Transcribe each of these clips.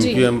MQM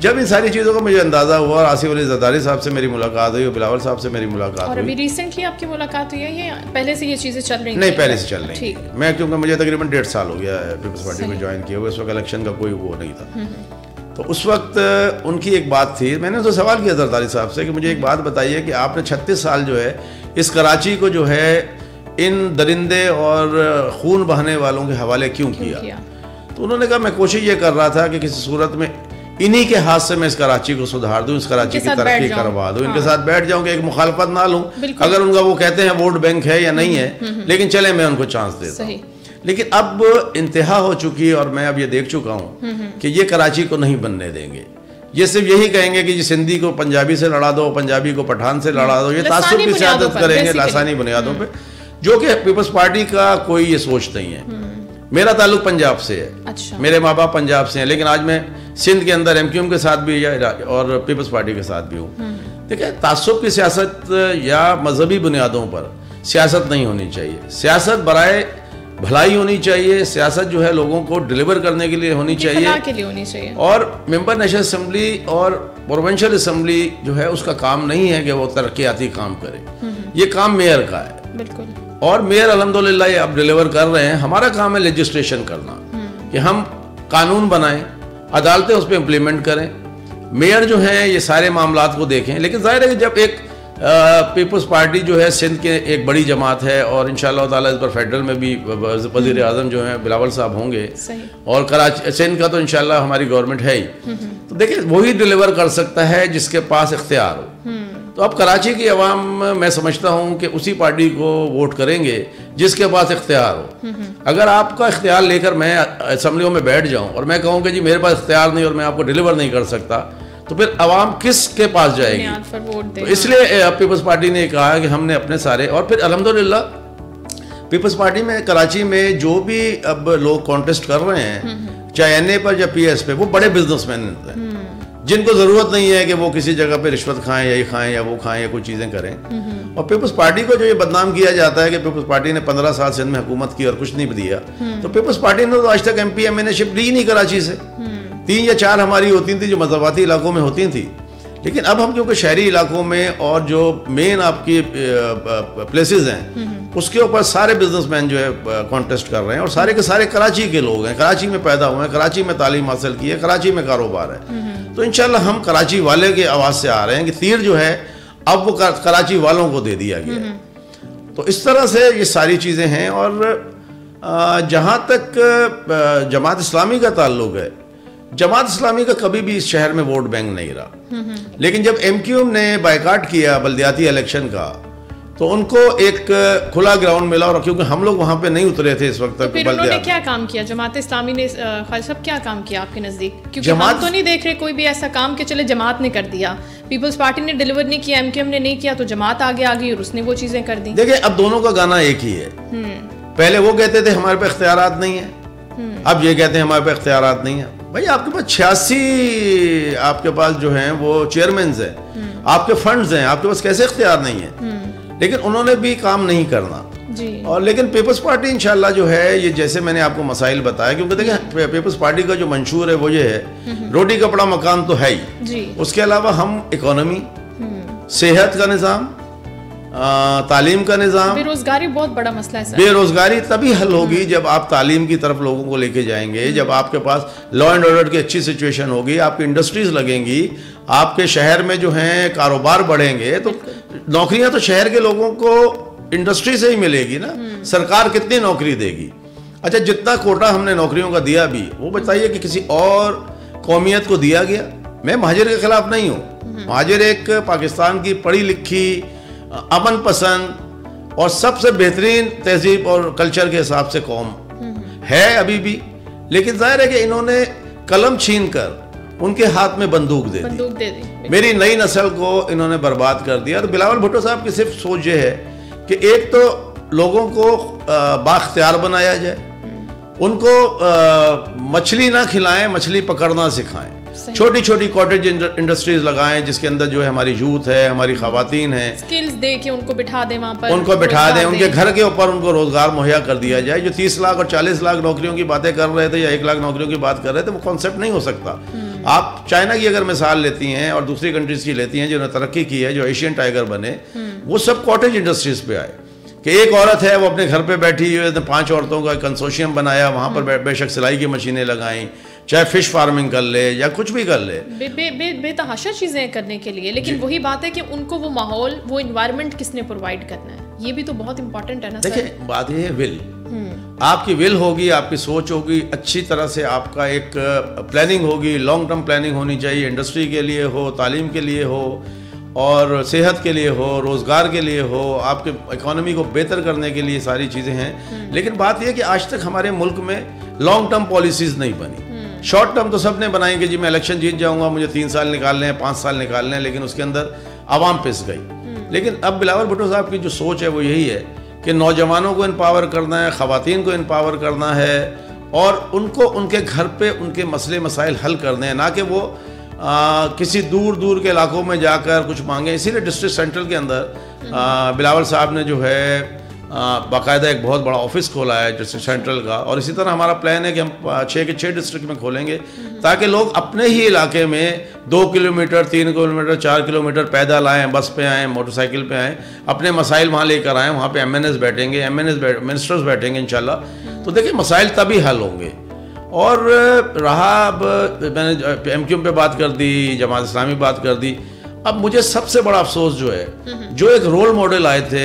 جب ان ساری چیزوں کا مجھے اندازہ ہوا اور آصف علی زرداری صاحب سے میری ملاقات ہوئی اور بلاول صاحب سے میری ملاقات ہوئی. اور ابھی ریسنٹلی آپ کی ملاقات ہوئی ہے یا پہلے سے یہ چیزیں چل رہی ہیں؟ نہیں, پہلے سے چل رہی ہیں. میں کیونکہ مجھے تقریباً 1.5 سال ہو گیا ہے پیپلز پارٹی میں جوائن کیا ہوئے. اس وقت الیکشن کا کوئی وہ نہیں تھا. تو اس وقت ان کی ایک بات تھی, میں نے تو سوال کیا زرداری صاحب سے کہ مجھے ایک بات بتائیے کہ آپ نے 36 سال جو ہے اس کراچی کو جو ہے ان درندے اور خون بہانے والوں کے حوالے کیوں کیا؟ تو انہوں نے کہا میں کوشش یہ کر رہا تھا کہ کسی صورت میں انہی کے ہاتھ سے میں اس کراچی کو سدھار دوں, اس کراچی کی ترقی کروا دوں, ان کے ساتھ بیٹھ جاؤں کہ ایک مخالفت نہ لوں. اگر ان کا وہ کہتے ہیں ووٹ بینک ہے یا نہیں ہے, لیکن چلے میں ان کو چانس دیتا ہوں. لیکن اب انتہا ہو چکی اور میں اب یہ دیکھ چکا ہوں کہ یہ کراچی کو نہیں بننے دیں گے. یہ صرف یہی کہیں گے کہ یہ سندھی کو پنجابی سے لڑا دو, پنجابی کو پٹھان سے لڑا دو. یہ تعصب کی سیاست کریں گے لاسانی بنیادوں پہ, جو کہ پیپلز پارٹی کا کوئی یہ سوچ نہیں ہے. میرا تعلق پنجاب سے ہے, میرے ماں باپ پنجاب سے ہیں, لیکن آج میں سندھ کے اندر MQM کے ساتھ بھی اور پیپلز پارٹی کے ساتھ بھی ہوں. دیکھیں, تعصب کی سیاست یا مذہبی بنیادوں پر سیاست نہیں ہونی چاہیے. سیاست برائے بھلائی ہونی چاہیے. سیاست جو ہے لوگوں کو ڈلیور کرنے کے لیے ہونی چاہیے. اور ممبر نیشنل اسمبلی اور پروونشل اسمبلی جو ہے اس کا کام نہیں ہے کہ وہ ترقیاتی کام کرے. یہ کام میئر کا ہے. بالکل. اور میئر الحمدللہ یہ اب ڈلیور کر رہے ہیں. ہمارا کام ہے لیجسلیشن کرنا, کہ ہم قانون بنائیں, عدالتیں اس پہ امپلیمنٹ کریں. میئر جو ہیں یہ سارے معاملات کو دیکھیں. لیکن ظاہر ہے کہ جب ایک پیپلز پارٹی جو ہے سندھ کے ایک بڑی جماعت ہے, اور انشاءاللہ تعالیٰ اس پر فیڈرل میں بھی وزیر اعظم جو ہیں بلاول صاحب ہوں گے, اور کراچی سندھ کا تو انشاءاللہ ہماری گورنمنٹ ہے ہی. تو دیکھیں وہی ڈلیور کر سکتا ہے جس کے پاس اختیار ہو. تو اب کراچی کی عوام میں سمجھتا ہوں کہ اسی پارٹی کو ووٹ کریں گے جس کے پاس اختیار ہو. اگر آپ کا اختیار لے کر میں اسمبلیوں میں بیٹھ جاؤں اور میں کہوں کہ جی میرے پاس اختیار نہیں اور میں آپ کو ڈلیور نہیں کر سکتا, تو پھر عوام کس کے پاس جائے گی؟ تو اس لیے پیپلز پارٹی نے کہا کہ ہم نے اپنے سارے, اور پھر الحمدللہ پیپلز پارٹی میں کراچی میں جو بھی اب لوگ کانٹیسٹ کر رہے ہیں, چاہے NA پر یا PS پہ, وہ بڑے بزنس مین ہیں جن کو ضرورت نہیں ہے کہ وہ کسی جگہ پہ رشوت کھائیں یا یہ کھائیں یا وہ کھائیں یا کوئی چیزیں کریں. اور پیپلز پارٹی کو جو یہ بدنام کیا جاتا ہے کہ پیپلز پارٹی نے 15 سال سندھ میں حکومت کی اور کچھ نہیں دیا, تو پیپلز پارٹی نے تو آج تک MP MNA شپ لی نہیں کراچی سے. 3 یا 4 ہماری ہوتی تھیں جو مضافاتی علاقوں میں ہوتی تھیں. لیکن اب ہم کیونکہ شہری علاقوں میں اور جو مین آپ کی پلیسز ہیں اس کے اوپر سارے بزنس مین جو ہے کانٹیسٹ کر رہے ہیں, اور سارے کے سارے کراچی کے لوگ ہیں, کراچی میں پیدا ہوئے ہیں, کراچی میں تعلیم حاصل کی ہے, کراچی میں کاروبار ہے. تو انشاءاللہ ہم کراچی والے کے آواز سے آ رہے ہیں کہ تیر جو ہے اب وہ کراچی والوں کو دے دیا گیا ہے. تو اس طرح سے یہ ساری چیزیں ہیں. اور جہاں تک جماعت اسلامی کا تعلق ہے, جماعت اسلامی کا کبھی بھی اس شہر میں ووٹ بینک نہیں رہا. لیکن جب MQM نے بائیکاٹ کیا بلدیاتی الیکشن کا, تو ان کو ایک کھلا گراؤنڈ ملا, اور کیونکہ ہم لوگ وہاں پہ نہیں اترے تھے اس وقت تک. پھر انہوں نے کیا کام کیا جماعت اسلامی نے, خالد صاحب کیا کام کیا آپ کے نزدیک؟ کیونکہ ہم تو نہیں دیکھ رہے کوئی بھی ایسا کام کہ چلے جماعت نے کر دیا, پیپلز پارٹی نے ڈیلیور نہیں کیا, MQM نے نہیں کیا, تو جماعت آگے آ گئی اور اس نے وہ چیزیں کر دی. دیکھیں اب دونوں کا گانا ایک ہی ہے. پہلے وہ کہتے تھے ہمارے پہ اختیارات نہیں ہیں, اب یہ کہتے ہیں ہمارے پہ اختیارات نہیں ہیں. بھائی آپ کے پاس 86 آپ کے پاس جو ہیں وہ چیئرمینز ہیں, آپ کے فنڈز ہیں, آپ کے پاس کیسے اختیار نہیں ہیں؟ لیکن انہوں نے بھی کام نہیں کرنا. اور لیکن پیپلز پارٹی انشاءاللہ جو ہے یہ جیسے میں نے آپ کو مسائل بتایا, کیونکہ دیکھیں پیپلز پارٹی کا جو منشور ہے وہ یہ ہے روٹی کپڑا مکان تو ہے ہی, اس کے علاوہ ہم اکانومی, صحت کا نظام, تعلیم کا نظام. بے روزگاری بہت بڑا مسئلہ ہے. بے روزگاری تبھی حل ہوگی جب آپ تعلیم کی طرف لوگوں کو لے کے جائیں گے, جب آپ کے پاس لا اینڈ آرڈر کی اچھی سچویشن ہوگی, آپ کی انڈسٹریز لگیں گی, آپ کے شہر میں جو ہیں کاروبار بڑھیں گے. تو نوکریاں تو شہر کے لوگوں کو انڈسٹری سے ہی ملے گی نا. سرکار کتنی نوکری دے گی؟ اچھا جتنا کوٹا ہم نے نوکریوں کا دیا بھی, وہ بتائیے کہ کسی اور قومیت کو دیا گیا؟ میں مہاجر کے خلاف نہیں ہوں. مہاجر ایک پاکستان کی پڑھی لکھی, امن پسند اور سب سے بہترین تہذیب اور کلچر کے حساب سے قوم ہے ابھی بھی. لیکن ظاہر ہے کہ انہوں نے قلم چھین کر ان کے ہاتھ میں بندوق دے دی. میری نئی نسل کو انہوں نے برباد کر دیا. تو بلاول بھٹو صاحب کی صرف سوچ یہ ہے کہ ایک تو لوگوں کو بااختیار بنایا جائے, ان کو مچھلی نہ کھلائیں, مچھلی پکڑنا سکھائیں, چھوٹی چھوٹی کاٹیج انڈسٹریز لگائیں جس کے اندر جو ہے ہماری یوتھ ہے, ہماری خواتین ہیں, سکلز دے کے ان کو بٹھا دیں وہاں پر, ان کو بٹھا دیں, ان کے گھر کے اوپر ان کو روزگار مہیا کر دیا جائے. جو 30 لاکھ اور 40 لاکھ نوکریوں کی باتیں کر رہے تھے یا 1 لاکھ نوکریوں کی بات کر رہے تھے, وہ کانسیپٹ نہیں ہو سکتا. آپ چائنا کی اگر مثال لیتی ہیں اور دوسری کنٹریز کی لیتی ہیں جنہوں نے ترقی کی ہے, جو ایشین ٹائیگر بنے, وہ سب کاٹیج انڈسٹریز پہ آئے کہ ایک عورت ہے وہ اپنے گھر پہ بیٹھی ہوئی ہے, 5 عورتوں کا کنسورشیم بنایا, وہاں پر بے شک سلائی کی مشینیں لگائیں, چاہے فش فارمنگ کر لے یا کچھ بھی کر لے, بے تحاشا چیزیں کرنے کے لیے. لیکن وہی بات ہے کہ ان کو وہ ماحول, وہ انوائرمنٹ کس نے پرووائڈ کرنا ہے, یہ بھی تو بہت امپورٹنٹ ہے نا. دیکھیں بات یہ ہے ول, آپ کی ول ہوگی, آپ کی سوچ ہوگی, اچھی طرح سے آپ کا ایک پلاننگ ہوگی, لانگ ٹرم پلاننگ ہونی چاہیے, انڈسٹری کے لیے ہو, تعلیم کے لیے ہو, اور صحت کے لیے ہو, روزگار کے لیے ہو, آپ کے اکانومی کو بہتر کرنے کے لیے ساری چیزیں ہیں. لیکن بات یہ ہے کہ آج تک ہمارے ملک میں لانگ ٹرم پالیسیز نہیں بنی. شارٹ ٹرم تو سب نے بنائی کہ جی میں الیکشن جیت جاؤں گا, مجھے 3 سال نکالنے ہیں, 5 سال نکالنے ہیں, لیکن اس کے اندر عوام پس گئی. لیکن اب بلاول بھٹو صاحب کی جو سوچ ہے وہ یہی ہے کہ نوجوانوں کو امپاور کرنا ہے, خواتین کو امپاور کرنا ہے, اور ان کو ان کے گھر پہ ان کے مسئلے مسائل حل کرنے ہیں, نہ کہ وہ کسی دور دور کے علاقوں میں جا کر کچھ مانگیں. اسی لیے ڈسٹرکٹ سینٹرل کے اندر بلاول صاحب نے جو ہے باقاعدہ ایک بہت بڑا آفس کھولا ہے ڈسٹرکٹ سینٹرل کا, اور اسی طرح ہمارا پلان ہے کہ ہم 6 کے 6 ڈسٹرکٹ میں کھولیں گے تاکہ لوگ اپنے ہی علاقے میں 2 کلومیٹر 3 کلومیٹر 4 کلومیٹر پیدل آئیں, بس پہ آئیں, موٹر سائیکل پہ آئیں, اپنے مسائل وہاں لے کر آئیں. وہاں پہ MNS بیٹھیں گے, منسٹرز بیٹھیں گے انشاءاللہ. تو دیکھیں مسائل تبھی حل ہوں گے. اور رہا, اب میں نے MQM پہ بات کر دی, جماعت اسلامی بات کر دی. اب مجھے سب سے بڑا افسوس جو ہے, جو ایک رول ماڈل آئے تھے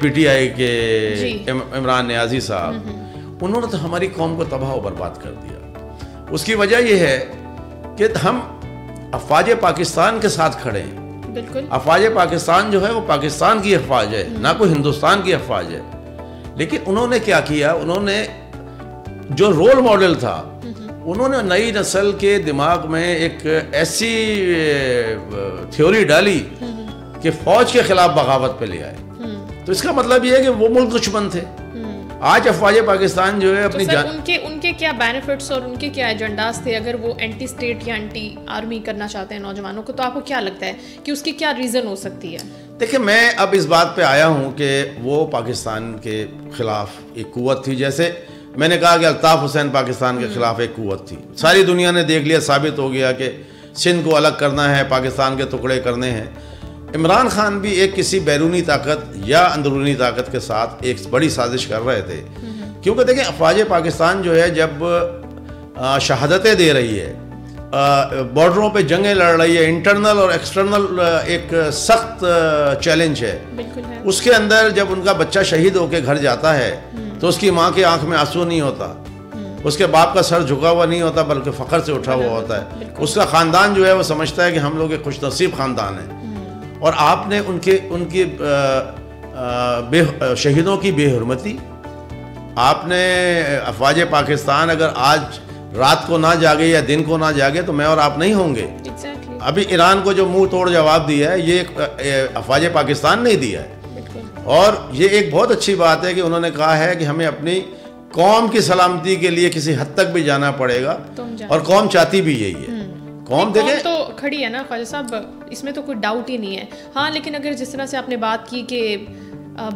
PTI کے عمران نیازی صاحب, انہوں نے تو ہماری قوم کو تباہ و برباد کر دیا. اس کی وجہ یہ ہے کہ ہم افواج پاکستان کے ساتھ کھڑے ہیں. بالکل, افواج پاکستان جو ہے وہ پاکستان کی افواج ہے, نہ کوئی ہندوستان کی افواج ہے. لیکن انہوں نے کیا کیا, انہوں نے جو رول ماڈل تھا, انہوں نے نئی نسل کے دماغ میں ایک ایسی تھیوری ڈالی کہ فوج کے خلاف بغاوت پہ لے آئے. تو اس کا مطلب یہ ہے کہ وہ ملک دشمن تھے. آج افواج پاکستان جو ہے اپنی جان, ان کے کیا بینیفٹس اور ان کے کیا ایجنڈاز تھے, اگر وہ اینٹی اسٹیٹ یا اینٹی آرمی کرنا چاہتے ہیں نوجوانوں کو, تو آپ کو کیا لگتا ہے کہ اس کی کیا ریزن ہو سکتی ہے؟ دیکھیں میں اب اس بات پہ آیا ہوں کہ وہ پاکستان کے خلاف ایک قوت تھی. جیسے میں نے کہا کہ الطاف حسین پاکستان کے خلاف ایک قوت تھی. ساری دنیا نے دیکھ لیا, ثابت ہو گیا کہ سندھ کو الگ کرنا ہے, پاکستان کے ٹکڑے کرنے ہیں. عمران خان بھی ایک کسی بیرونی طاقت یا اندرونی طاقت کے ساتھ ایک بڑی سازش کر رہے تھے. کیونکہ دیکھیں افواج پاکستان جو ہے جب شہادتیں دے رہی ہے, بارڈروں پہ جنگیں لڑ رہی ہے, انٹرنل اور ایکسٹرنل ایک سخت چیلنج ہے. اس کے اندر جب ان کا بچہ شہید ہو کے گھر جاتا ہے تو اس کی ماں کی آنکھ میں آنسو نہیں ہوتا, اس کے باپ کا سر جھکا ہوا نہیں ہوتا, بلکہ فخر سے اٹھا ہوا ہوتا ہے. اس کا خاندان جو ہے وہ سمجھتا ہے کہ ہم لوگ ایک خوش نصیب خاندان ہیں. اور آپ نے ان کی شہیدوں کی بے حرمتی, آپ نے افواج پاکستان اگر آج رات کو نہ جاگے یا دن کو نہ جاگے تو میں اور آپ نہیں ہوں گے. ابھی ایران کو جو منہ توڑ جواب دیا ہے یہ افواج پاکستان نے دیا ہے. اور یہ ایک بہت اچھی بات ہے کہ انہوں نے کہا ہے کہ ہمیں اپنی قوم کی سلامتی کے لیے کسی حد تک بھی جانا پڑے گا, اور قوم چاہتی بھی یہی ہے. قوم دیکھیں تو کھڑی ہے نا خواجہ صاحب, اس میں تو کوئی ڈاؤٹ ہی نہیں ہے. ہاں لیکن اگر جس طرح سے آپ نے بات کی کہ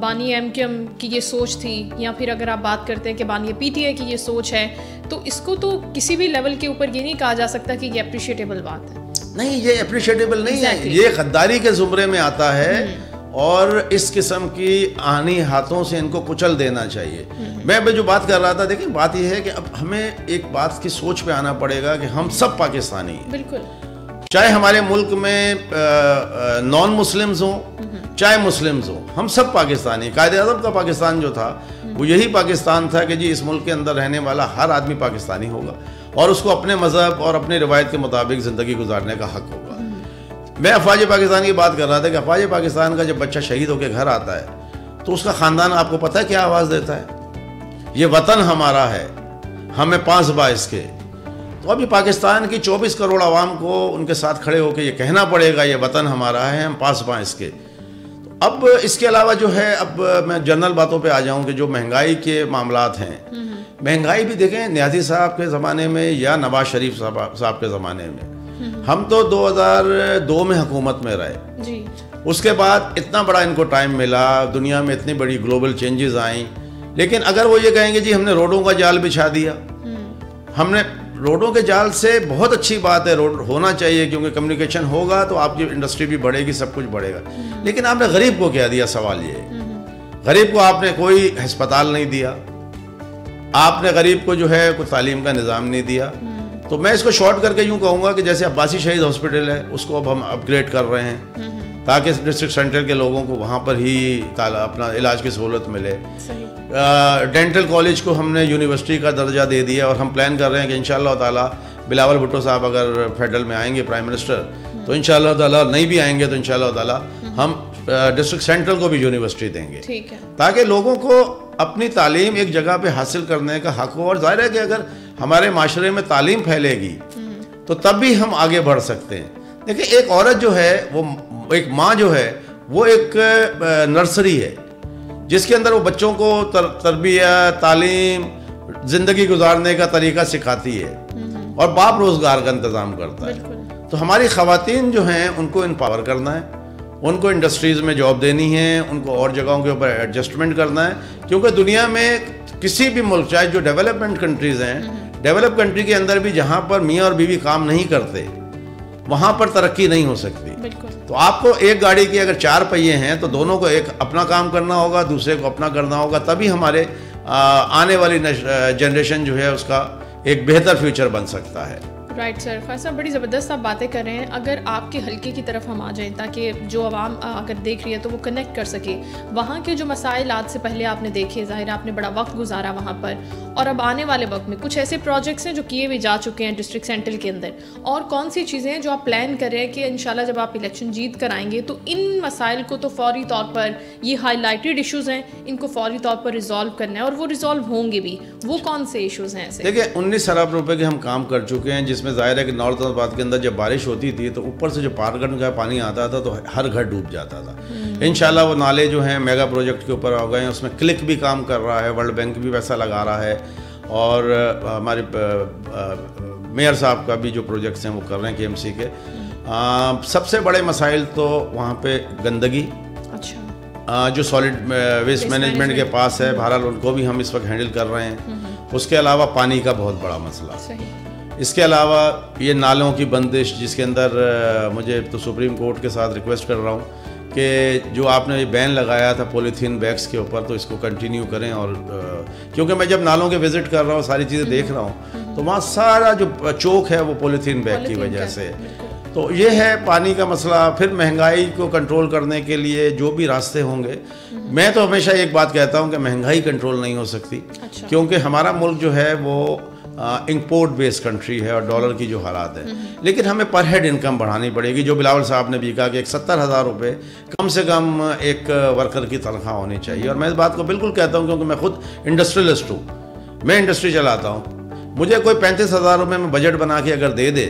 بانی MQM کی یہ سوچ تھی, یا پھر اگر آپ بات کرتے ہیں کہ بانی PTI کی یہ سوچ ہے, تو اس کو تو کسی بھی لیول کے اوپر یہ نہیں کہا جا سکتا کہ یہ اپریشیٹیبل بات ہے. نہیں, یہ اپریشیٹیبل نہیں ہے, یہ غداری کے زمرے میں آتا ہے, اور اس قسم کی آہنی ہاتھوں سے ان کو کچل دینا چاہیے. میں جو بات کر رہا تھا, دیکھیں بات یہ ہے کہ اب ہمیں ایک بات کی سوچ پہ آنا پڑے گا کہ ہم سب پاکستانی ہیں. بالکل, چاہے ہمارے ملک میں نان مسلمز ہوں چاہے مسلمز ہوں, ہم سب پاکستانی. قائد اعظم کا پاکستان جو تھا وہ یہی پاکستان تھا کہ جی اس ملک کے اندر رہنے والا ہر آدمی پاکستانی ہوگا, اور اس کو اپنے مذہب اور اپنی روایت کے مطابق زندگی گزارنے کا حق ہوگا. میں افواج پاکستان کی بات کر رہا تھا کہ افواج پاکستان کا جب بچہ شہید ہو کے گھر آتا ہے تو اس کا خاندان آپ کو پتہ ہے کیا آواز دیتا ہے, یہ وطن ہمارا ہے, ہمیں 5 باعث کے. تو ابھی پاکستان کی 24 کروڑ عوام کو ان کے ساتھ کھڑے ہو کے یہ کہنا پڑے گا یہ وطن ہمارا ہے, ہم 5 باعث کے. اب اس کے علاوہ جو ہے, اب میں جنرل باتوں پہ آ جاؤں کہ جو مہنگائی کے معاملات ہیں, مہنگائی بھی دیکھیں نیازی صاحب کے زمانے میں یا نواز شریف صاحب کے زمانے میں, ہم تو 2002 میں حکومت میں رہے جی. اس کے بعد اتنا بڑا ان کو ٹائم ملا, دنیا میں اتنی بڑی گلوبل چینجز آئیں, لیکن اگر وہ یہ کہیں گے جی ہم نے روڈوں کا جال بچھا دیا, ہم نے روڈوں کے جال سے بہت اچھی بات ہے, روڈ ہونا چاہیے کیونکہ کمیونیکیشن ہوگا تو آپ کی انڈسٹری بھی بڑھے گی, سب کچھ بڑھے گا. لیکن آپ نے غریب کو کیا دیا؟ سوال یہ ہے, غریب کو آپ نے کوئی ہسپتال نہیں دیا, آپ نے غریب کو جو ہے کوئی تعلیم کا نظام نہیں دیا. تو میں اس کو شارٹ کر کے یوں کہوں گا کہ جیسے عباسی شہید ہاسپٹل ہے, اس کو اب ہم اپ گریڈ کر رہے ہیں تاکہ ڈسٹرکٹ سینٹر کے لوگوں کو وہاں پر ہی اپنا علاج کی سہولت ملے. ڈینٹل کالج کو ہم نے یونیورسٹی کا درجہ دے دیا, اور ہم پلان کر رہے ہیں کہ انشاءاللہ تعالیٰ بلاول بھٹو صاحب اگر فیڈرل میں آئیں گے پرائم منسٹر, تو انشاءاللہ تعالیٰ نہیں بھی آئیں گے تو انشاءاللہ تعالیٰ ہم ڈسٹرکٹ سینٹرل کو بھی یونیورسٹی دیں گے, تاکہ لوگوں کو اپنی تعلیم ایک جگہ پہ حاصل کرنے کا حق ہو. اور ظاہر ہے کہ اگر ہمارے معاشرے میں تعلیم پھیلے گی تو تب بھی ہم آگے بڑھ سکتے ہیں. دیکھیں, ایک عورت جو ہے, وہ ایک ماں جو ہے, وہ ایک نرسری ہے جس کے اندر وہ بچوں کو تربیت, تعلیم, زندگی گزارنے کا طریقہ سکھاتی ہے, اور باپ روزگار کا انتظام کرتا ہے. تو ہماری خواتین جو ہیں ان کو امپاور کرنا ہے, ان کو انڈسٹریز میں جاب دینی ہے, ان کو اور جگہوں کے اوپر ایڈجسٹمنٹ کرنا ہے. کیونکہ دنیا میں کسی بھی ملک, چاہے جو ڈیولپمنٹ کنٹریز ہیں, ڈیولپ کنٹری کے اندر بھی جہاں پر میاں اور بیوی کام نہیں کرتے وہاں پر ترقی نہیں ہو سکتی. تو آپ کو ایک گاڑی کے اگر 4 پہیے ہیں تو دونوں کو ایک اپنا کام کرنا ہوگا, دوسرے کو اپنا کرنا ہوگا, تبھی ہمارے آنے والی جنریشن جو ہے اس کا ایک بہتر فیوچر بن سکتا ہے. Right sir. فیض صاحب بڑی زبردست آپ باتیں کر رہے ہیں. اگر آپ کے حلقے کی طرف ہم آ جائیں تاکہ جو عوام اگر دیکھ رہی ہے تو وہ کنیکٹ کر سکے, وہاں کے جو مسائل آج سے پہلے آپ نے دیکھے, ظاہر آپ نے بڑا وقت گزارا وہاں پر, اور اب آنے والے وقت میں کچھ ایسے پروجیکٹس ہیں جو کیے بھی جا چکے ہیں ڈسٹرکٹ سینٹرل کے اندر, اور کون سی چیزیں ہیں جو آپ پلان کر رہے ہیں کہ انشاءاللہ جب آپ الیکشن جیت کر آئیں گے تو ان مسائل کو تو فوری طور پر, یہ ہائی لائٹڈ ایشوز ہیں, ان کو فوری طور پر ریزالو کرنا ہے, اور وہ ریزالو ہوں گے بھی. وہ کون سے ایشوز ہیں ایسے؟ دیکھیں, 19 ارب روپے کے ہم کام کر چکے ہیں, جس میں ظاہر ہے کہ نارتھ آباد کے اندر جب بارش ہوتی تھی تو اوپر سے جو پارگن کا پانی آتا تھا تو ہر گھر ڈوب جاتا تھا. انشاءاللہ وہ نالے جو ہیں میگا پروجیکٹ کے اوپر آ گئے ہیں, اس میں کلک بھی کام کر رہا ہے, ورلڈ بینک بھی پیسہ لگا رہا ہے, اور ہمارے میئر صاحب کا بھی جو پروجیکٹس ہیں وہ کر رہے ہیں KMC کے. سب سے بڑے مسائل تو وہاں پہ گندگی, جو سالڈ ویسٹ مینجمنٹ کے پاس ہے, بہرحال ان کو بھی ہم اس وقت ہینڈل کر رہے ہیں. اس کے علاوہ پانی کا بہت بڑا مسئلہ, اس کے علاوہ یہ نالوں کی بندش, جس کے اندر مجھے تو سپریم کورٹ کے ساتھ ریکویسٹ کر رہا ہوں کہ جو آپ نے بین لگایا تھا پولیتھین بیگز کے اوپر تو اس کو کنٹینیو کریں. اور کیونکہ میں جب نالوں کے وزٹ کر رہا ہوں, ساری چیزیں دیکھ رہا ہوں, تو وہاں سارا جو چوک ہے وہ پولیتھین بیگ کی وجہ سے. تو یہ ہے پانی کا مسئلہ. پھر مہنگائی کو کنٹرول کرنے کے لیے جو بھی راستے ہوں گے, میں تو ہمیشہ ایک بات کہتا ہوں کہ مہنگائی کنٹرول نہیں ہو سکتی, کیونکہ ہمارا ملک جو ہے وہ امپورٹ بیس کنٹری ہے اور ڈالر کی جو حالات ہیں. لیکن ہمیں پر ہیڈ انکم بڑھانی پڑے گی, جو بلاول صاحب نے بھی کہا کہ 70,000 روپے کم سے کم ایک ورکر کی تنخواہ ہونی چاہیے. اور میں اس بات کو بالکل کہتا ہوں کیونکہ میں خود انڈسٹریلسٹ ہوں, میں انڈسٹری چلاتا ہوں. مجھے کوئی 35,000 روپے میں بجٹ بنا کے اگر دے دے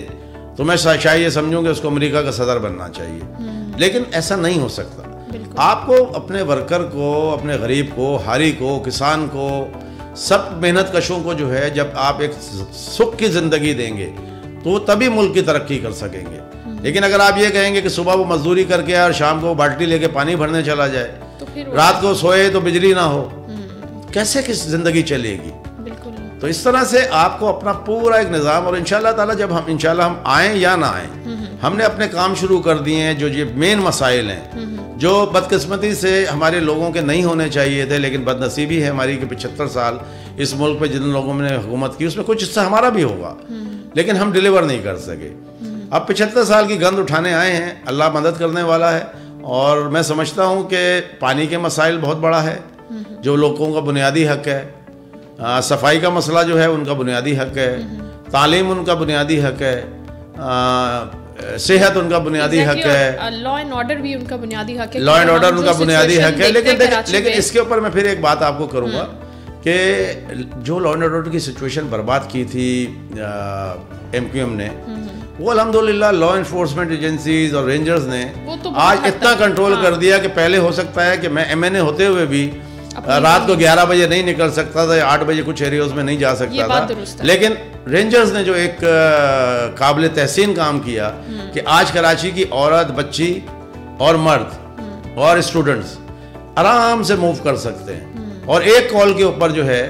تو میں شاید یہ سمجھوں کہ اس کو امریکہ کا صدر بننا چاہیے. لیکن ایسا نہیں ہو سکتا. آپ کو اپنے ورکر کو, اپنے غریب کو, ہاری کو, کسان کو, سب محنت کشوں کو جو ہے جب آپ ایک سکھ کی زندگی دیں گے تو تبھی ملک کی ترقی کر سکیں گے. لیکن اگر آپ یہ کہیں گے کہ صبح وہ مزدوری کر کے اور شام کو بالٹی لے کے پانی بھرنے چلا جائے, رات کو سوئے تو بجلی نہ ہو, کیسے کس زندگی چلے گی؟ تو اس طرح سے آپ کو اپنا پورا ایک نظام, اور انشاءاللہ تعالیٰ جب ہم آئیں یا نہ آئیں, ہم نے اپنے کام شروع کر دیے ہیں. جو یہ مین مسائل ہیں جو بدقسمتی سے ہمارے لوگوں کے نہیں ہونے چاہیے تھے, لیکن بدنصیبی ہے ہماری کہ 75 سال اس ملک پہ جن لوگوں نے حکومت کی اس میں کچھ حصہ ہمارا بھی ہوگا, لیکن ہم ڈیلیور نہیں کر سکے. اب 75 سال کی گند اٹھانے آئے ہیں, اللہ مدد کرنے والا ہے. اور میں سمجھتا ہوں کہ پانی کے مسائل بہت بڑا ہے جو لوگوں کا بنیادی حق ہے, صفائی کا مسئلہ جو ہے ان کا بنیادی حق ہے, تعلیم ان کا بنیادی حق ہے, صحت ان کا بنیادی حق ہے, لا اینڈ آرڈر بھی ان کا بنیادی حق ہے, لا اینڈ آرڈر ان کا بنیادی حق ہے. لیکن اس کے اوپر میں پھر ایک بات آپ کو کروں گا کہ جو لا اینڈ آرڈر کی سچویشن برباد کی تھی MQM نے, وہ الحمدللہ لا انفورسمنٹ ایجنسیز اور رینجرز نے آج اتنا کنٹرول کر دیا کہ پہلے ہو سکتا ہے کہ میں MNA ہوتے ہوئے بھی رات کو 11 بجے نہیں نکل سکتا تھا, 8 بجے کچھ ایریوز میں نہیں جا سکتا تھا. لیکن رینجرز نے جو ایک قابل تحسین کام کیا کہ آج کراچی کی عورت, بچی اور مرد اور اسٹوڈنٹس آرام سے موو کر سکتے ہیں, اور ایک کال کے اوپر جو ہے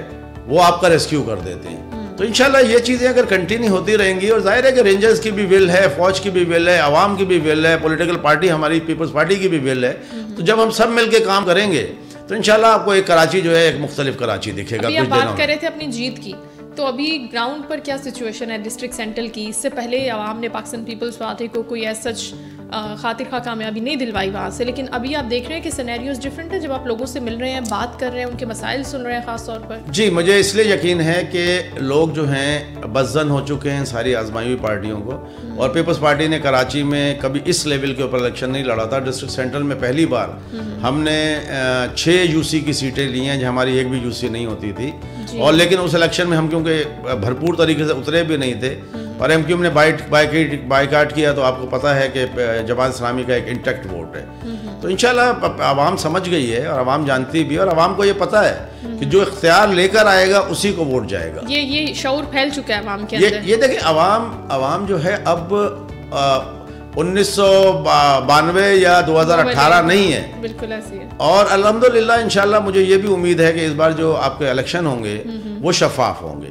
وہ آپ کا ریسکیو کر دیتے ہیں. تو انشاءاللہ یہ چیزیں اگر کنٹینیو ہوتی رہیں گی، اور ظاہر ہے کہ رینجرز کی بھی ول ہے، فوج کی بھی ول ہے، عوام کی بھی ول ہے، پولیٹیکل پارٹی ہماری پیپلز پارٹی کی بھی ول ہے، تو جب ہم سب مل کے کام کریں گے تو انشاءاللہ آپ کو ایک کراچی جو ہے ایک مختلف کراچی دکھے گا. ابھی آپ بات کر رہے تھے اپنی جیت کی، تو ابھی گراؤنڈ پر کیا سچویشن ہے ڈسٹرکٹ سینٹرل کی؟ اس سے پہلے عوام نے پاکستان پیپلز پارٹی کو کوئی ایز سچ خاطر خواہ کامیابی نہیں دلوائی وہاں سے، لیکن ابھی آپ دیکھ رہے ہیں کہ سینیریوز ڈفرینٹ ہے جب آپ لوگوں سے مل رہے ہیں، بات کر رہے ہیں، ان کے مسائل سن رہے ہیں خاص طور پر. جی مجھے اس لیے یقین ہے کہ لوگ جو ہیں بدظن ہو چکے ہیں ساری آزمائی ہوئی پارٹیوں کو، اور پیپلز پارٹی نے کراچی میں کبھی اس لیول کے اوپر الیکشن نہیں لڑا تھا. ڈسٹرکٹ سینٹرل میں پہلی بار ہم نے 6 یو سی کی سیٹیں لی ہیں، جو ہماری ایک بھی یو سی نہیں ہوتی تھی، اور لیکن اس الیکشن میں ہم کیونکہ بھرپور طریقے سے اترے بھی نہیں تھے، اور ایم کیو ایم نے بائیکاٹ کیا، تو آپ کو پتہ ہے کہ جماعت اسلامی کا ایک انٹیکٹ ووٹ ہے. تو انشاءاللہ عوام سمجھ گئی ہے، اور عوام جانتی بھی ہے، اور عوام کو یہ پتہ ہے کہ جو اختیار لے کر آئے گا اسی کو ووٹ جائے گا. یہ شعور پھیل چکا ہے عوام کے اندر. یہ دیکھیں عوام جو ہے اب 1992 یا 2018 نہیں ہے، بالکل ایسی ہے. اور الحمدللہ انشاءاللہ مجھے یہ بھی امید ہے کہ اس بار جو آپ کے الیکشن ہوں گے وہ شفاف ہوں گے.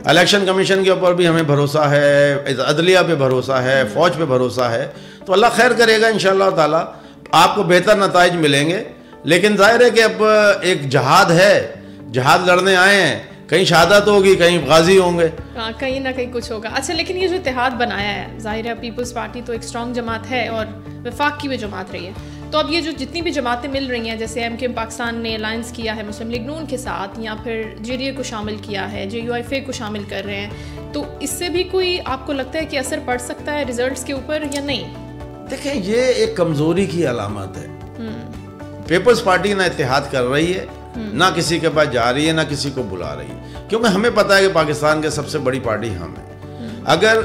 الیکشن کمیشن کے اوپر بھی ہمیں بھروسہ ہے، عدلیہ پہ بھروسہ ہے، فوج پہ بھروسہ ہے، تو اللہ خیر کرے گا انشاءاللہ تعالی، آپ کو بہتر نتائج ملیں گے. لیکن ظاہر ہے کہ اب ایک جہاد ہے، جہاد لڑنے آئے ہیں، کہیں شہادت ہوگی، کہیں غازی ہوں گے، کہیں نہ کہیں کچھ ہوگا. اچھا لیکن یہ جو اتحاد بنایا ہے، ظاہر ہے پیپلز پارٹی تو ایک اسٹرانگ جماعت ہے اور وفاق کی بھی جماعت رہی ہے، تو اب یہ جو جتنی بھی جماعتیں مل رہی ہیں، جیسے ایم کیو ایم پاکستان نے الائنس کیا ہے مسلم لیگ نون کے ساتھ، یا پھر جے ڈی اے کو شامل کیا ہے، جے یو ایف اے کو شامل کر رہے ہیں، تو اس سے بھی کوئی آپ کو لگتا ہے کہ اثر پڑ سکتا ہے ریزلٹس کے اوپر یا نہیں؟ دیکھیں یہ ایک کمزوری کی علامت ہے. پیپلز پارٹی نہ اتحاد کر رہی ہے، نہ کسی کے پاس جا رہی ہے، نہ کسی کو بلا رہی ہے، کیونکہ ہمیں پتہ ہے کہ پاکستان کے سب سے بڑی پارٹی ہم ہیں. اگر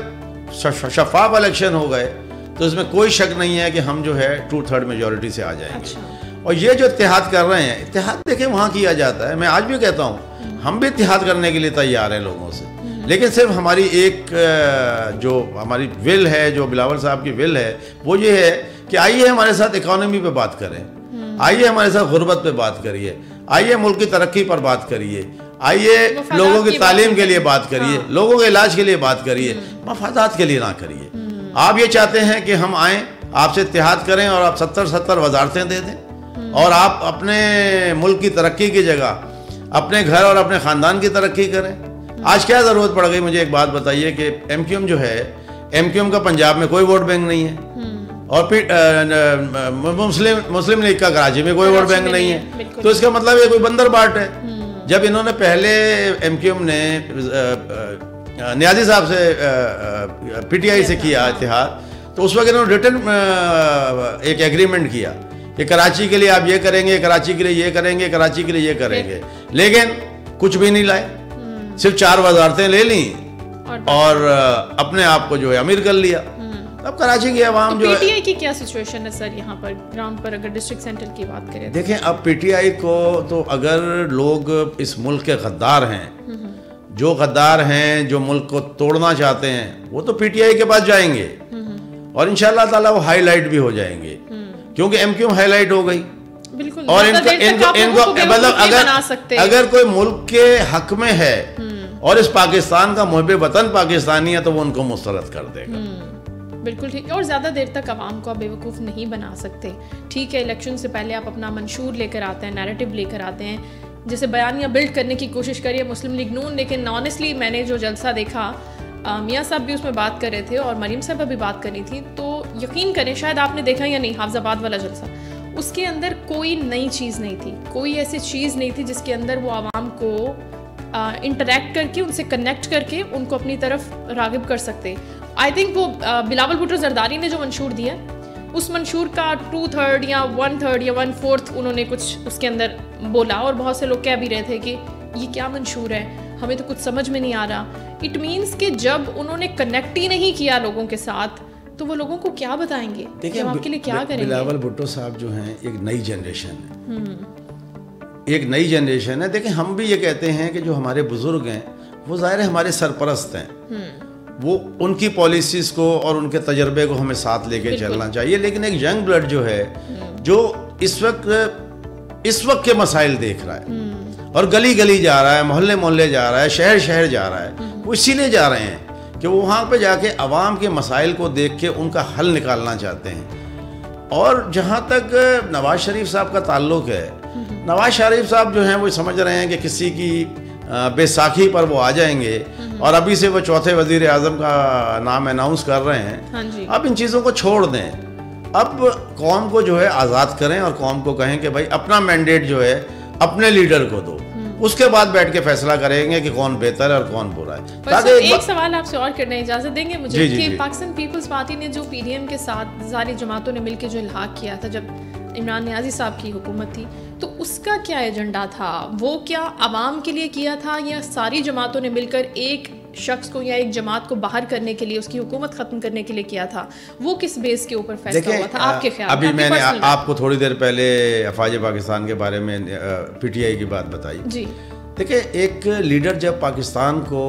شفاف الیکشن ہو گئے تو اس میں کوئی شک نہیں ہے کہ ہم جو ہے 2/3 میجورٹی سے آ جائیں گے. اور یہ جو اتحاد کر رہے ہیں، اتحاد دیکھیں وہاں کیا جاتا ہے، میں آج بھی کہتا ہوں ہم بھی اتحاد کرنے کے لیے تیار ہیں لوگوں سے، لیکن صرف ہماری ایک جو ہماری ول ہے، جو بلاول صاحب کی ول ہے، وہ یہ ہے کہ آئیے ہمارے ساتھ اکانومی پہ بات کریں، آئیے ہمارے ساتھ غربت پہ بات کریے، آئیے ملک کی ترقی پر بات کریے، آئیے لوگوں کی تعلیم کے لیے بات کریے، لوگوں کے علاج کے لیے بات کریے، مفادات کے لیے نہ کریے. آپ یہ چاہتے ہیں کہ ہم آئیں، آپ سے اتحاد کریں، اور آپ 70 وزارتیں دے دیں، اور آپ اپنے ملک کی ترقی کی جگہ اپنے گھر اور اپنے خاندان کی ترقی کریں. آج کیا ضرورت پڑ گئی؟ مجھے ایک بات بتائیے کہ ایم کیو ایم جو ہے، ایم کیو ایم کا پنجاب میں کوئی ووٹ بینک نہیں ہے، اور پھر مسلم لیگ کا کراچی میں کوئی ووٹ بینک نہیں ہے، تو اس کا مطلب یہ کوئی بندر باٹ ہے. جب انہوں نے پہلے ایم کیو ایم نے نیازی صاحب سے پی ٹی آئی سے کیا اتحاد، تو اس وقت انہوں نے ریٹن ایک ایگریمنٹ کیا کہ کراچی کے لیے آپ یہ کریں گے، کراچی کے لیے یہ کریں گے، کراچی کے لیے یہ کریں گے، لیکن کچھ بھی نہیں لائے، صرف 4 وزارتیں لے لیں اور اپنے آپ کو جو ہے امیر کر لیا. اب کراچی کی عوام جو ہے، پی ٹی آئی کی کیا سچویشن ہے سر یہاں پر گراؤنڈ پر اگر ڈسٹرکٹ سینٹر کی بات کریں؟ دیکھیں اب پی ٹی آئی کو تو اگر لوگ اس ملک کے غدار ہیں، جو غدار ہیں، جو ملک کو توڑنا چاہتے ہیں، وہ تو پی ٹی آئی کے پاس جائیں گے، اور انشاءاللہ تعالیٰ وہ ہائی لائٹ بھی ہو جائیں گے، کیونکہ ایم کیو ہائی لائٹ ہو گئی. اور ان کو اگر کوئی ملک کے حق میں ہے اور اس پاکستان کا محب وطن پاکستانی ہے، تو وہ ان کو مسترد کر دے گا. بالکل ٹھیک. اور زیادہ دیر تک عوام کو آپ بے وقوف نہیں بنا سکتے. ٹھیک ہے الیکشن سے پہلے آپ اپنا منشور لے کر آتے ہیں، نیریٹو لے کر آتے ہیں، جیسے بیانیہ بلڈ کرنے کی کوشش کریے مسلم لیگ نون، لیکن آنیسٹلی میں نے جو جلسہ دیکھا، میاں صاحب بھی اس میں بات کر رہے تھے اور مریم صاحبہ بھی بات کر رہی تھی، تو یقین کریں شاید آپ نے دیکھا یا نہیں حافظ آباد والا جلسہ، اس کے اندر کوئی نئی چیز نہیں تھی، کوئی ایسی چیز نہیں تھی جس کے اندر وہ عوام کو انٹریکٹ کر کے، ان سے کنیکٹ کر کے ان کو اپنی طرف راغب کر سکتے. آئی تھنک وہ بلاول بھٹو زرداری نے جو منشور دیا، اس منشور کا 2/3 یا 1/3 یا 1/4 انہوں نے کچھ اس کے اندر بولا، اور بہت سے لوگ کہہ بھی رہے تھے کہ یہ کیا منشور ہے، ہمیں تو کچھ سمجھ میں نہیں آ رہا. اٹ مینس کہ جب انہوں نے کنیکٹ ہی نہیں کیا لوگوں کے ساتھ، تو وہ لوگوں کو کیا بتائیں گے، آپ کے لیے کیا کریں گے؟ بلاول بھٹو صاحب جو ہیں ایک نئی جنریشن ہے، ایک نئی جنریشن ہے. دیکھیں ہم بھی یہ کہتے ہیں کہ جو ہمارے بزرگ ہیں وہ ظاہر ہے ہمارے سرپرست ہیں، وہ ان کی پالیسیز کو اور ان کے تجربے کو ہمیں ساتھ لے کے چلنا چاہیے. لیکن ایک ینگ بلڈ جو ہے، جو اس وقت اس وقت کے مسائل دیکھ رہا ہے اور گلی گلی جا رہا ہے, محلے محلے جا رہا ہے, شہر شہر جا رہا ہے. وہ اسی لیے جا رہے ہیں کہ وہ وہاں پہ جا کے عوام کے مسائل کو دیکھ کے ان کا حل نکالنا چاہتے ہیں. اور جہاں تک نواز شریف صاحب کا تعلق ہے, نواز شریف صاحب جو ہیں وہ سمجھ رہے ہیں کہ کسی کی بیساکھی پر وہ آ جائیں گے اور ابھی سے وہ چوتھے وزیر اعظم کا نام اناؤنس کر رہے ہیں. اب ان چیزوں کو چھوڑ دیں, اب قوم کو جو ہے آزاد کریں اور قوم کو کہیں کہ بھائی اپنا مینڈیٹ جو ہے اپنے لیڈر کو دو, اس کے بعد بیٹھ کے فیصلہ کریں گے کہ کون بہتر ہے اور کون برا ہے. ایک سوال آپ سے اور کرنے اجازت دیں گے مجھے کہ پاکستان پیپلز پارٹی نے جو پی ڈی ایم کے ساتھ ساری جماعتوں نے مل کے جو الحاق کیا تھا جب عمران نیازی صاحب کی حکومت تھی, تو اس کا کیا ایجنڈا تھا؟ وہ کیا عوام کے لیے کیا تھا یا ساری جماعتوں نے مل کر ایک شخص کو یا ایک جماعت کو باہر کرنے کے لیے, اس کی حکومت ختم کرنے کے لیے کیا تھا؟ وہ کس بیس کے اوپر فیصلہ ہوا تھا آپ کے خیال میں؟ ابھی میں نے آپ کو تھوڑی دیر پہلے افواج پاکستان کے بارے میں پی ٹی آئی کی بات بتائی. جی دیکھیں, ایک لیڈر جب پاکستان کو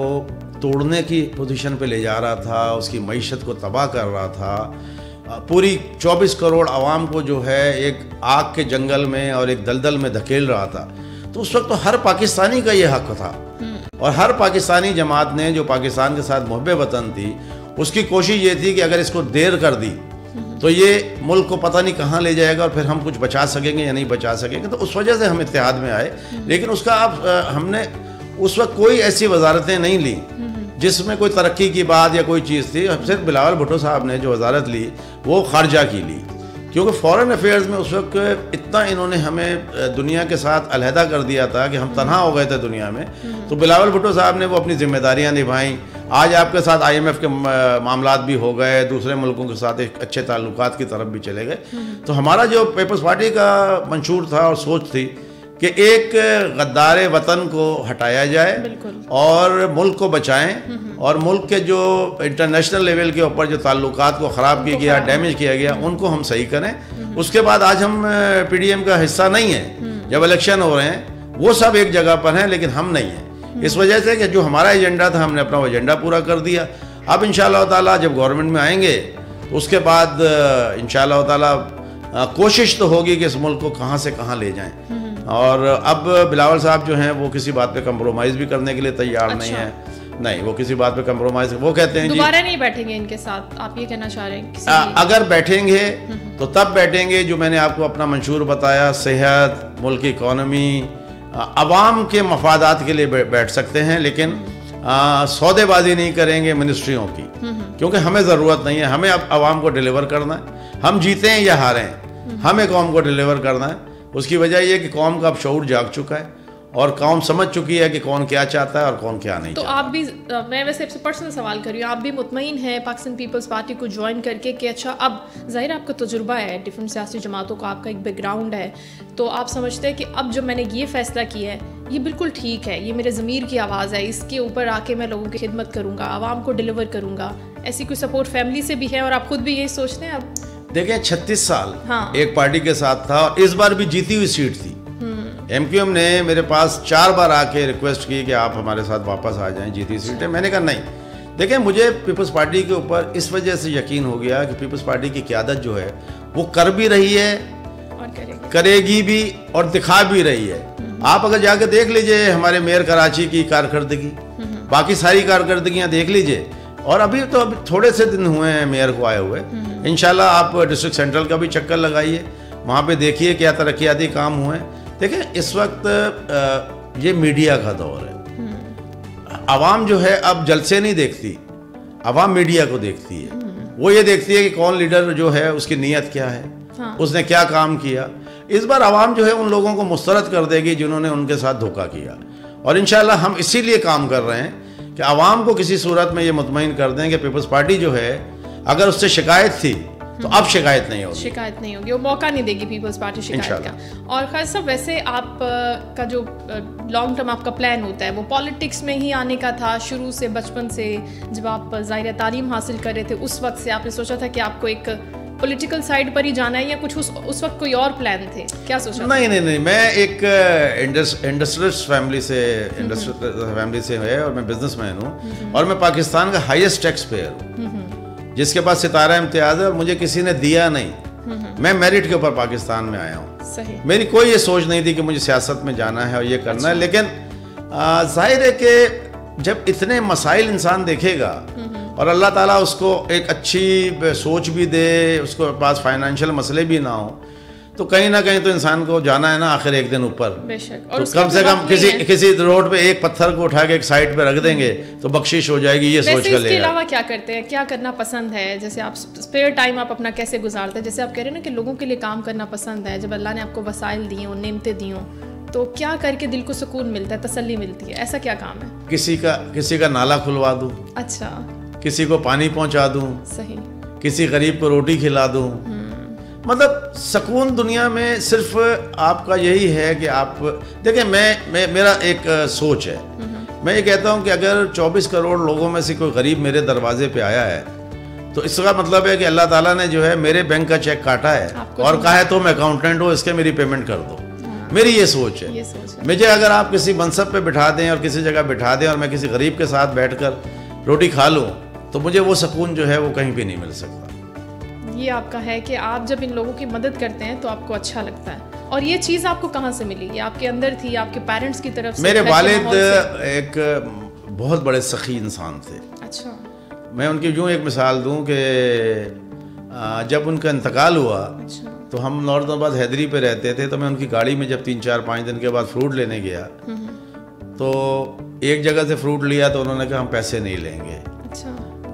توڑنے کی پوزیشن پہ لے جا رہا تھا, اس کی معیشت کو تباہ کر رہا تھا, پوری 24 کروڑ عوام کو جو ہے ایک آگ کے جنگل میں اور ایک دلدل میں دھکیل رہا تھا, تو اس وقت تو ہر پاکستانی کا یہ حق تھا اور ہر پاکستانی جماعت نے جو پاکستان کے ساتھ محب وطن تھی, اس کی کوشش یہ تھی کہ اگر اس کو دیر کر دی تو یہ ملک کو پتہ نہیں کہاں لے جائے گا اور پھر ہم کچھ بچا سکیں گے یا نہیں بچا سکیں گے. تو اس وجہ سے ہم اتحاد میں آئے, لیکن اس کا ہم نے اس وقت کوئی ایسی وزارتیں نہیں لی جس میں کوئی ترقی کی بات یا کوئی چیز تھی. صرف بلاول بھٹو صاحب نے جو وزارت لی وہ خارجہ کی لی, کیونکہ فورن افیئرز میں اس وقت اتنا انہوں نے ہمیں دنیا کے ساتھ علیحدہ کر دیا تھا کہ ہم تنہا ہو گئے تھے دنیا میں. تو بلاول بھٹو صاحب نے وہ اپنی ذمہ داریاں نبھائیں. آج آپ کے ساتھ IMF کے معاملات بھی ہو گئے, دوسرے ملکوں کے ساتھ ایک اچھے تعلقات کی طرف بھی چلے گئے. تو ہمارا جو پیپلز پارٹی کا منشور تھا اور سوچ تھی کہ ایک غدار وطن کو ہٹایا جائے اور ملک کو بچائیں, اور ملک کے جو انٹرنیشنل لیول کے اوپر جو تعلقات کو خراب کیا گیا, ڈیمیج کیا گیا, ان کو ہم صحیح کریں. اس کے بعد آج ہم پی ڈی ایم کا حصہ نہیں ہیں, جب الیکشن ہو رہے ہیں وہ سب ایک جگہ پر ہیں لیکن ہم نہیں ہیں. اس وجہ سے کہ جو ہمارا ایجنڈا تھا ہم نے اپنا وہ ایجنڈا پورا کر دیا. اب انشاءاللہ تعالیٰ جب گورنمنٹ میں آئیں گے تو اس کے بعد انشاءاللہ تعالیٰ کوشش تو ہوگی کہ اس ملک کو کہاں سے کہاں لے جائیں. اور اب بلاول صاحب جو ہیں وہ کسی بات پہ کمپرومائز بھی کرنے کے لیے تیار نہیں ہیں. نہیں, وہ کسی بات پہ کمپرومائز, وہ کہتے ہیں دوبارہ نہیں بیٹھیں گے ان کے ساتھ, آپ یہ کہنا چاہ رہے ہیں؟ اگر بیٹھیں گے تو تب بیٹھیں گے جو میں نے آپ کو اپنا منشور بتایا, صحت, ملک کی اکانومی, عوام کے مفادات کے لیے بیٹھ سکتے ہیں, لیکن سودے بازی نہیں کریں گے منسٹریوں کی, کیونکہ ہمیں ضرورت نہیں ہے. ہمیں اب عوام کو ڈیلیور کرنا ہے, ہم جیتے ہیں یا ہاریں, ہمیں قوم کو ڈیلیور کرنا ہے. اس کی وجہ یہ کہ قوم کا اب شعور جاگ چکا ہے اور قوم سمجھ چکی ہے کہ کون کیا چاہتا ہے اور کون کیا نہیں چاہتا. تو آپ بھی, میں ویسے آپ سے پرسنل سوال کر رہی ہوں, آپ بھی مطمئن ہیں پاکستان پیپلز پارٹی کو جوائن کر کے کہ اچھا اب ظاہر آپ کا تجربہ ہے, ڈفرینٹ سیاسی جماعتوں کا آپ کا ایک بیک گراؤنڈ ہے, تو آپ سمجھتے ہیں کہ اب جب میں نے یہ فیصلہ کیا ہے یہ بالکل ٹھیک ہے, یہ میرے ضمیر کی آواز ہے, اس کے اوپر آ کے میں لوگوں کی خدمت کروں گا, عوام کو ڈیلیور کروں گا, ایسی کوئی سپورٹ فیملی سے بھی ہے اور آپ خود بھی یہی سوچتے ہیں؟ اب دیکھیں 36 سال ایک پارٹی کے ساتھ تھا اور اس بار بھی جیتی ہوئی سیٹ تھی. ایم کیو ایم نے میرے پاس 4 بار آ کے ریکویسٹ کی کہ آپ ہمارے ساتھ واپس آ جائیں, جیتی سیٹ ہے. میں نے کہا نہیں. دیکھیں, مجھے پیپلز پارٹی کے اوپر اس وجہ سے یقین ہو گیا کہ پیپلز پارٹی کی قیادت جو ہے وہ کر بھی رہی ہے, کرے گی بھی اور دکھا بھی رہی ہے. آپ اگر جا کے دیکھ لیجئے ہمارے میئر کراچی کی کارکردگی, باقی ساری کارکردگیاں دیکھ لیجئے, اور ابھی تھوڑے سے دن ہوئے ہیں میئر کو آئے ہوئے. انشاءاللہ آپ ڈسٹرکٹ سینٹرل کا بھی چکر لگائیے, وہاں پہ دیکھیے کیا ترقیاتی کام ہوئے. دیکھیں, اس وقت یہ میڈیا کا دور ہے. عوام جو ہے اب جلسے نہیں دیکھتی, عوام میڈیا کو دیکھتی ہے. وہ یہ دیکھتی ہے کہ کون لیڈر جو ہے اس کی نیت کیا ہے, اس نے کیا کام کیا. اس بار عوام جو ہے ان لوگوں کو مسترد کر دے گی جنہوں نے ان کے ساتھ دھوکہ کیا, اور انشاءاللہ ہم اسی لیے کام کر رہے ہیں کہ عوام کو کسی صورت میں یہ مطمئن کر دیں کہ پیپلز پارٹی جو ہے اگر اس سے شکایت تھی تو اب شکایت نہیں ہوگی, وہ موقع نہیں دے گی پیپلز پارٹی شکایت کا. اور خیر صاحب, ویسے آپ کا جو لانگ ٹرم آپ کا پلان ہوتا ہے وہ پالیٹکس میں ہی آنے کا تھا شروع سے, بچپن سے جب آپ ظاہر تعلیم حاصل کر رہے تھے اس وقت سے آپ نے سوچا تھا کہ آپ کو ایک پولیٹیکل سائڈ پر ہی جانا ہے یا کچھ اس وقت کوئی اور پلان تھے, کیا سوچا؟ نہیں, میں ایک انڈسٹریلسٹ فیملی سے ہے اور میں بزنس مین ہوں, اور میں پاکستان کا ہائیسٹ ٹیکس پیئر ہوں جس کے پاس ستارہ امتیاز ہے, اور مجھے کسی نے دیا نہیں. میں میرٹ کے اوپر پاکستان میں آیا ہوں. صحیح. میری کوئی یہ سوچ نہیں تھی کہ مجھے سیاست میں جانا ہے اور یہ کرنا ہے, لیکن ظاہر ہے کہ جب اتنے مسائل انسان دیکھے گا اور اللہ تعالیٰ اس کو ایک اچھی سوچ بھی دے, اس کو پاس فائنینشیل مسئلے بھی نہ ہوں, تو کہیں نہ کہیں تو انسان کو جانا ہے نا آخر ایک دن اوپر. بے شک. اور کم سے کم کسی روڈ پہ ایک پتھر کو اٹھا کے ایک سائڈ پہ رکھ دیں گے تو بخشش ہو جائے گی, یہ سوچ کر لے گا. اس کے علاوہ کیا کرتے ہیں, کیا کرنا پسند ہے, جیسے آپ اسپیئر ٹائم آپ اپنا کیسے گزارتے ہیں؟ جیسے آپ کہہ رہے ہیں نا کہ لوگوں کے لیے کام کرنا پسند ہے, جب اللہ نے آپ کو وسائل دیے ہوں, نعمتیں دی ہوں, تو کیا کر کے دل کو سکون ملتا ہے, تسلی ملتی ہے, ایسا کیا کام ہے؟ کسی کا نالا کھلوا دوں. اچھا. کسی کو پانی پہنچا دوں. صحیح. کسی غریب کو روٹی کھلا دوں. مطلب سکون دنیا میں صرف آپ کا یہی ہے کہ آپ دیکھیں, میرا ایک سوچ ہے, میں یہ کہتا ہوں کہ اگر 24 کروڑ لوگوں میں سے کوئی غریب میرے دروازے پہ آیا ہے تو اس کا مطلب ہے کہ اللہ تعالیٰ نے جو ہے میرے بینک کا چیک کاٹا ہے اور کہا ہے تم اکاؤنٹنٹ ہو, اس کے میری پیمنٹ کر دو. میری یہ سوچ ہے. مجھے اگر آپ کسی منصب پہ بٹھا دیں اور کسی جگہ بٹھا دیں اور میں کسی غریب کے ساتھ بیٹھ کر روٹی کھا لوں تو مجھے وہ سکون جو ہے وہ کہیں بھی نہیں مل سکتا. یہ آپ کا ہے کہ آپ جب ان لوگوں کی مدد کرتے ہیں تو آپ کو اچھا لگتا ہے. اور یہ چیز آپ کو کہاں سے ملی؟ یہ آپ کے اندر تھی, آپ کے پیرنٹس کی طرف سے؟ میرے والد ایک بہت بڑے سخی انسان تھے. اچھا. میں ان کی یوں ایک مثال دوں کہ جب ان کا انتقال ہوا تو ہم نارتھ آباد حیدری پہ رہتے تھے, تو میں ان کی گاڑی میں جب 3-4-5 دن کے بعد فروٹ لینے گیا تو ایک جگہ سے فروٹ لیا تو انہوں نے کہا ہم پیسے نہیں لیں گے.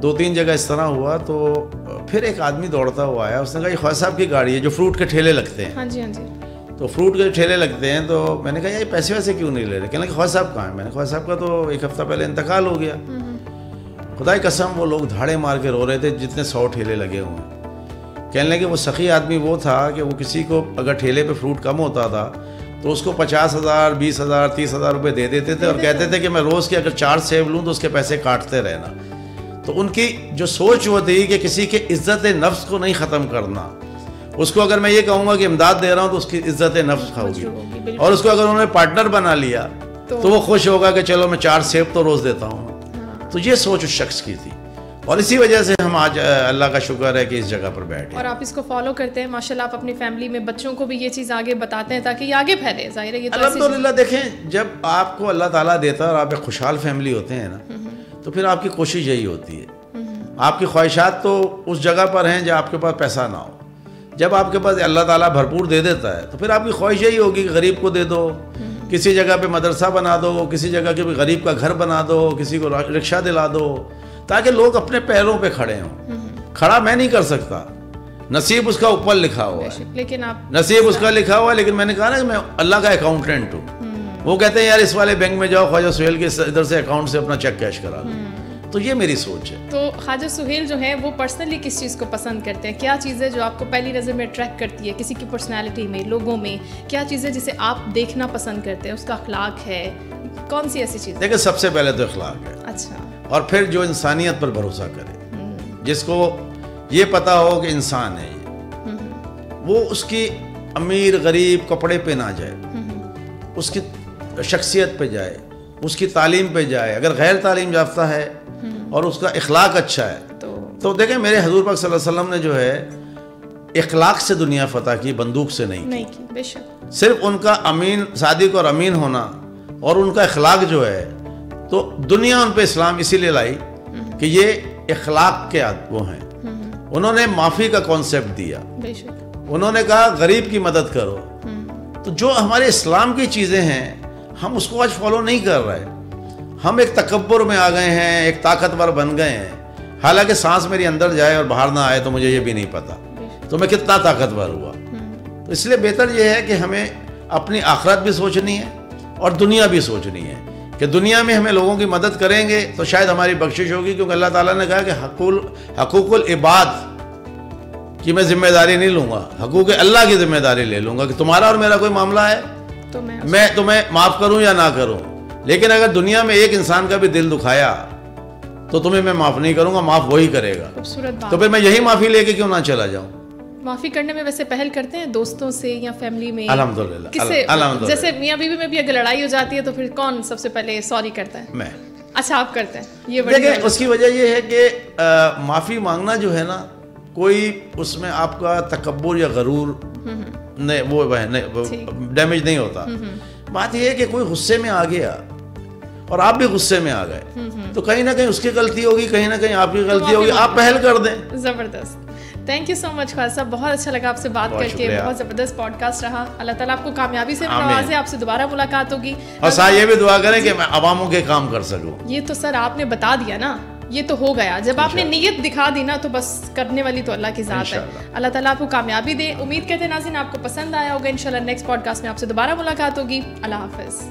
2-3 جگہ اس طرح ہوا تو پھر ایک آدمی دوڑتا ہوا آیا, اس نے کہا یہ خواجہ صاحب کی گاڑی ہے جو فروٹ کے ٹھیلے لگتے ہیں. ہاں جی, ہاں جی. تو فروٹ کے ٹھیلے لگتے ہیں, تو میں نے کہا یہ پیسے ویسے کیوں نہیں لے رہے؟ کہنے لگے خواجہ صاحب کہاں ہیں؟ میں نے خواجہ صاحب کا تو 1 ہفتہ پہلے انتقال ہو گیا. خدا کی قسم وہ لوگ دھاڑے مار کے رو رہے تھے جتنے 100 ٹھیلے لگے ہوئے ہیں. کہنے لگے وہ سخی آدمی وہ تھا کہ وہ کسی کو اگر ٹھیلے پہ فروٹ کم ہوتا تھا تو اس کو 50,000 20,000 30,000 روپے دے دیتے تھے اور کہتے تھے کہ میں روز کے اگر 4 سیب لوں تو اس کے پیسے کاٹتے رہنا. تو ان کی جو سوچ وہ تھی کہ کسی کے عزت نفس کو نہیں ختم کرنا. اس کو اگر میں یہ کہوں گا کہ امداد دے رہا ہوں تو اس کی عزت نفس کھاؤگی, اور اس کو اگر انہوں نے پارٹنر بنا لیا تو وہ خوش ہوگا کہ چلو میں 4 سیب تو روز دیتا ہوں. تو یہ سوچ اس شخص کی تھی, اور اسی وجہ سے ہم آج اللہ کا شکر ہے کہ اس جگہ پر بیٹھے. اور آپ اس کو فالو کرتے ہیں ماشاءاللہ, آپ اپنی فیملی میں بچوں کو بھی یہ چیز آگے بتاتے ہیں تاکہ یہ آگے پھیلے. ظاہر ہے یہ الحمدللہ. دیکھیں جب آپ کو اللہ تعالیٰ دیتا ہے اور آپ ایک خوشحال فیملی ہوتے ہیں نا, تو پھر آپ کی کوشش یہی ہوتی ہے. آپ کی خواہشات تو اس جگہ پر ہیں جہاں آپ کے پاس پیسہ نہ ہو. جب آپ کے پاس اللہ تعالیٰ بھرپور دے دیتا ہے تو پھر آپ کی خواہش یہی ہوگی کہ غریب کو دے دو, کسی جگہ پہ مدرسہ بنا دو, کسی جگہ کے غریب کا گھر بنا دو, کسی کو رکشہ دلا دو, تاکہ لوگ اپنے پیروں پہ کھڑے ہوں. کھڑا میں نہیں کر سکتا, نصیب اس کا اوپر لکھا ہوا ہے, لیکن آپ نصیب اس کا لکھا ہوا ہے, لیکن میں نے کہا نا کہ میں اللہ کا اکاؤنٹنٹ ہوں. وہ کہتے ہیں یار اس والے بینک میں جاؤ, خواجہ سہیل کے ادھر سے اکاؤنٹ سے اپنا چیک کیش کرا دو. تو یہ میری سوچ ہے. تو خواجہ سہیل جو ہے وہ پرسنلی کس چیز کو پسند کرتے ہیں؟ کیا چیز ہے جو آپ کو پہلی نظر میں اٹریکٹ کرتی ہے کسی کی پرسنالٹی میں, لوگوں میں؟ کیا چیز ہے جسے آپ دیکھنا پسند کرتے ہیں؟ اس کا اخلاق ہے, کون سی ایسی چیز؟ دیکھیں سب سے پہلے تو اخلاق ہے. اچھا. اور پھر جو انسانیت پر بھروسہ کرے, جس کو یہ پتا ہو کہ انسان ہے یہ, وہ اس کی امیر غریب کپڑے پہ نہ جائے, اس کی شخصیت پہ جائے, اس کی تعلیم پہ جائے. اگر غیر تعلیم یافتہ ہے اور اس کا اخلاق اچھا ہے تو دیکھیں میرے حضور پاک صلی اللہ علیہ وسلم نے جو ہے اخلاق سے دنیا فتح کی, بندوق سے نہیں کی. بے شک. صرف ان کا امین, صادق اور امین ہونا اور ان کا اخلاق جو ہے, تو دنیا ان پہ اسلام اسی لیے لائی کہ یہ اخلاق کے وہ ہیں. انہوں نے معافی کا کانسیپٹ دیا. بے شک. انہوں نے کہا غریب کی مدد کرو. تو جو ہمارے اسلام کی چیزیں ہیں ہم اس کو آج فالو نہیں کر رہے. ہم ایک تکبر میں آ گئے ہیں, ایک طاقتور بن گئے ہیں. حالانکہ سانس میری اندر جائے اور باہر نہ آئے تو مجھے یہ بھی نہیں پتا تو میں کتنا طاقتور ہوا. تو اس لیے بہتر یہ ہے کہ ہمیں اپنی آخرت بھی سوچنی ہے اور دنیا بھی سوچنی ہے کہ دنیا میں ہمیں لوگوں کی مدد کریں گے تو شاید ہماری بخشش ہوگی, کیونکہ اللہ تعالیٰ نے کہا کہ حقوق العباد کی میں ذمہ داری نہیں لوں گا, حقوق اللہ کی ذمہ داری لے لوں گا کہ تمہارا اور میرا کوئی معاملہ ہے تو میں تمہیں معاف کروں یا نہ کروں. لیکن اگر دنیا میں ایک انسان کا بھی دل دکھایا تو تمہیں میں معاف نہیں کروں گا, معاف وہی کرے گا. تو پھر میں یہی معافی لے کے کیوں نہ چلا جاؤں. معافی کرنے میں ویسے پہل کرتے ہیں دوستوں سے یا فیملی میں؟ الحمدللہ. جیسے میاں بیوی میں بھی اگر لڑائی ہو جاتی ہے تو پھر کون سب سے پہلے سوری کرتا ہے؟ میں. اچھا آپ کرتے ہیں. یہ دیکھیں اس کی وجہ یہ ہے کہ معافی مانگنا جو ہے نا کوئی اس میں آپ کا تکبر یا غرور نہیں وہ ڈیمیج نہیں ہوتا. بات یہ ہے کہ کوئی غصے میں آ گیا اور آپ بھی غصے میں آ گئے تو کہیں نہ کہیں اس کی غلطی ہوگی, کہیں نہ کہیں آپ کی غلطی ہوگی, آپ پہل کر دیں. زبردست. تھینک یو سو مچ خواجہ صاحب, بہت اچھا لگا آپ سے بات کر کے, بہت زبردست پوڈ کاسٹ رہا. اللہ تعالیٰ آپ کو کامیابی سے نوازے, آپ سے دوبارہ ملاقات ہوگی. اور ساتھ یہ بھی دعا کریں کہ میں عواموں کے کام کر سکوں. یہ تو سر آپ نے بتا دیا نا, یہ تو ہو گیا. جب آپ نے نیت دکھا دی نا تو بس کرنے والی تو اللہ کی ذات ہے. اللہ تعالیٰ آپ کو کامیابی دے. امید کرتے ہیں ناظرین آپ کو پسند آیا ہوگا. انشاءاللہ نیکسٹ پوڈ کاسٹ میں آپ سے دوبارہ ملاقات ہوگی. اللہ حافظ.